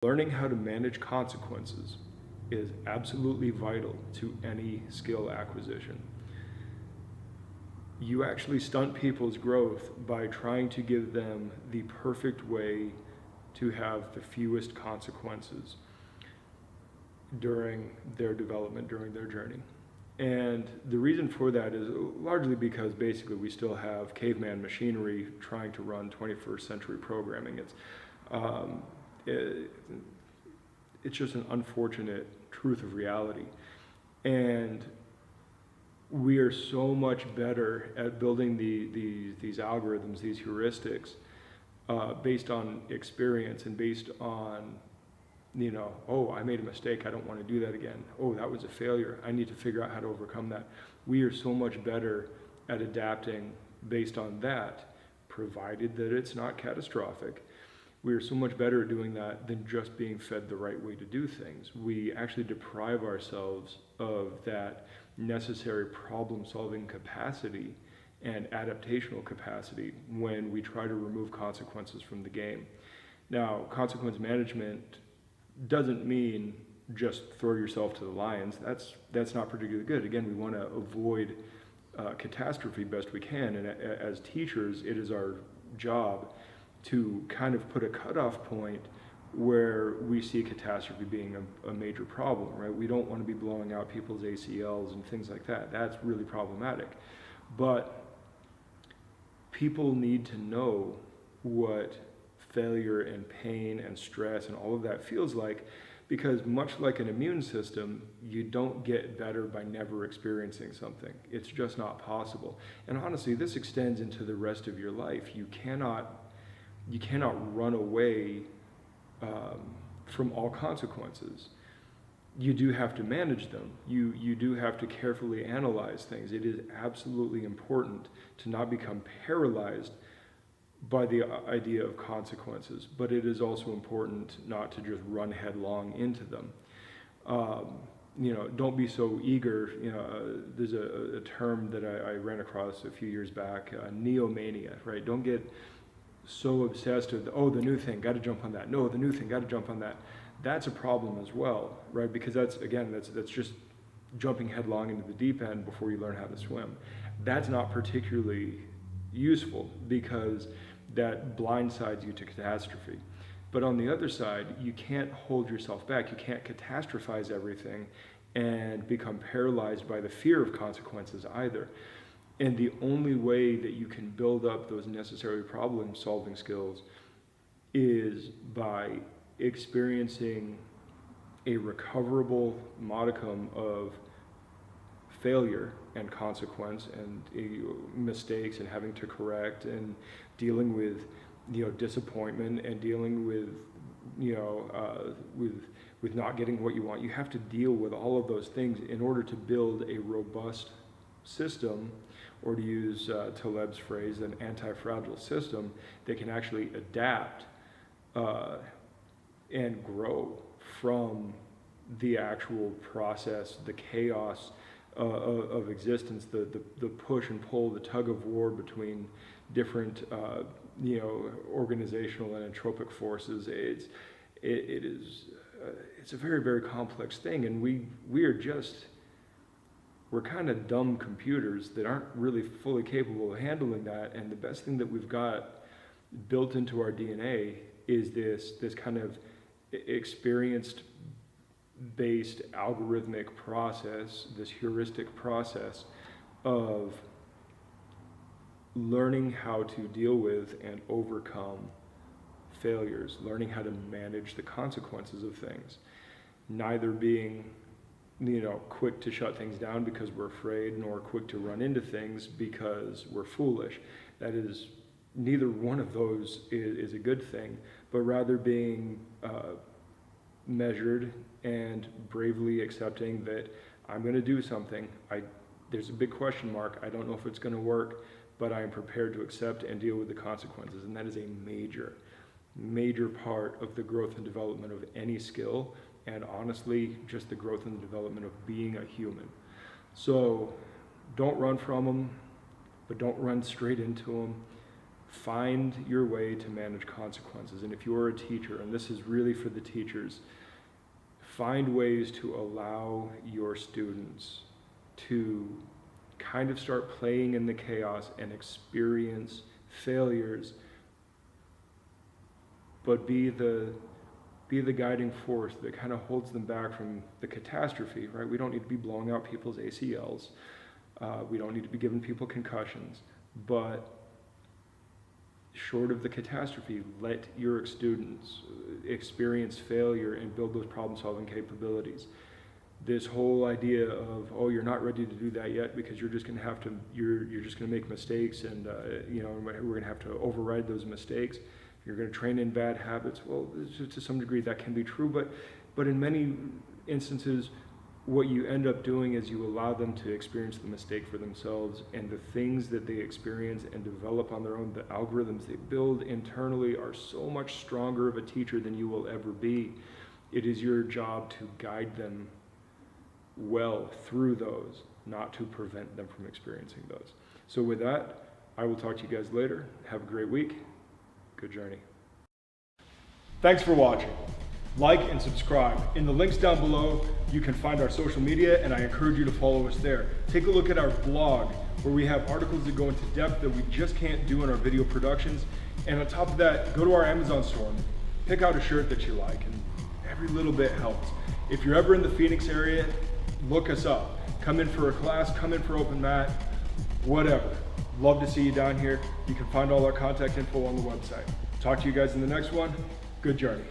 Learning how to manage consequences is absolutely vital to any skill acquisition. You actually stunt people's growth by trying to give them the perfect way to have the fewest consequences during their development, during their journey. And the reason for that is largely because basically we still have caveman machinery trying to run 21st century programming. Um, it, it's just an unfortunate truth of reality. And we are so much better at building these algorithms, these heuristics, based on experience and based on, oh, I made a mistake, I don't want to do that again. Oh, that was a failure, I need to figure out how to overcome that. We are so much better at adapting based on that, provided that it's not catastrophic. We are so much better at doing that than just being fed the right way to do things. We actually deprive ourselves of that necessary problem-solving capacity and adaptational capacity when we try to remove consequences from the game. Now, consequence management doesn't mean just throw yourself to the lions. That's not particularly good. Again, we want to avoid catastrophe best we can, and as teachers, it is our job to kind of put a cutoff point where we see catastrophe being a major problem, right? We don't want to be blowing out people's ACLs and things like that. That's really problematic. But people need to know what failure and pain and stress and all of that feels like, because much like an immune system, you don't get better by never experiencing something. It's just not possible. And honestly, this extends into the rest of your life. You cannot run away from all consequences. You do have to manage them. You do have to carefully analyze things. It is absolutely important to not become paralyzed by the idea of consequences, but it is also important not to just run headlong into them. Don't be so eager. There's a term that I ran across a few years back, neomania, right? Don't get so obsessed with, the new thing, got to jump on that. No, the new thing, got to jump on that. That's a problem as well, right? Because that's just jumping headlong into the deep end before you learn how to swim. That's not particularly useful, because that blindsides you to catastrophe. But on the other side, you can't hold yourself back. You can't catastrophize everything and become paralyzed by the fear of consequences either. And the only way that you can build up those necessary problem-solving skills is by experiencing a recoverable modicum of failure and consequence and mistakes and having to correct and dealing with disappointment and dealing with with not getting what you want. You have to deal with all of those things in order to build a robust system, or to use Taleb's phrase, an anti-fragile system that can actually adapt and grow from the actual process, the chaos of existence, the push and pull, the tug of war between different organizational and entropic forces. It's a very, very complex thing, and we're kind of dumb computers that aren't really fully capable of handling that. And the best thing that we've got built into our DNA is this kind of experienced-based algorithmic process, this heuristic process of learning how to deal with and overcome failures, learning how to manage the consequences of things, neither being quick to shut things down because we're afraid, nor quick to run into things because we're foolish. That is, neither one of those is a good thing, but rather being measured and bravely accepting that I'm going to do something. There's a big question mark. I don't know if it's going to work, but I am prepared to accept and deal with the consequences. And that is a major, major part of the growth and development of any skill, and honestly, just the growth and the development of being a human. So don't run from them, but don't run straight into them. find your way to manage consequences. And if you're a teacher, and this is really for the teachers, find ways to allow your students to kind of start playing in the chaos and experience failures, but be the guiding force that kind of holds them back from the catastrophe, right? We don't need to be blowing out people's ACLs. We don't need to be giving people concussions, but short of the catastrophe, let your students experience failure and build those problem-solving capabilities. This whole idea of, oh, you're not ready to do that yet because you're just going to have to, you're just going to make mistakes, and we're going to have to override those mistakes. You're going to train in bad habits. Well, to some degree that can be true, but in many instances, what you end up doing is you allow them to experience the mistake for themselves, and the things that they experience and develop on their own, the algorithms they build internally, are so much stronger of a teacher than you will ever be. It is your job to guide them well through those, not to prevent them from experiencing those. So with that, I will talk to you guys later. Have a great week. Good journey. Thanks for watching. Like and subscribe. In the links down below, you can find our social media, and I encourage you to follow us there. Take a look at our blog, where we have articles that go into depth that we just can't do in our video productions. And on top of that, go to our Amazon store and pick out a shirt that you like, and every little bit helps. If you're ever in the Phoenix area, look us up. Come in for a class, come in for open mat, whatever. Love to see you down here. You can find all our contact info on the website. Talk to you guys in the next one. Good journey.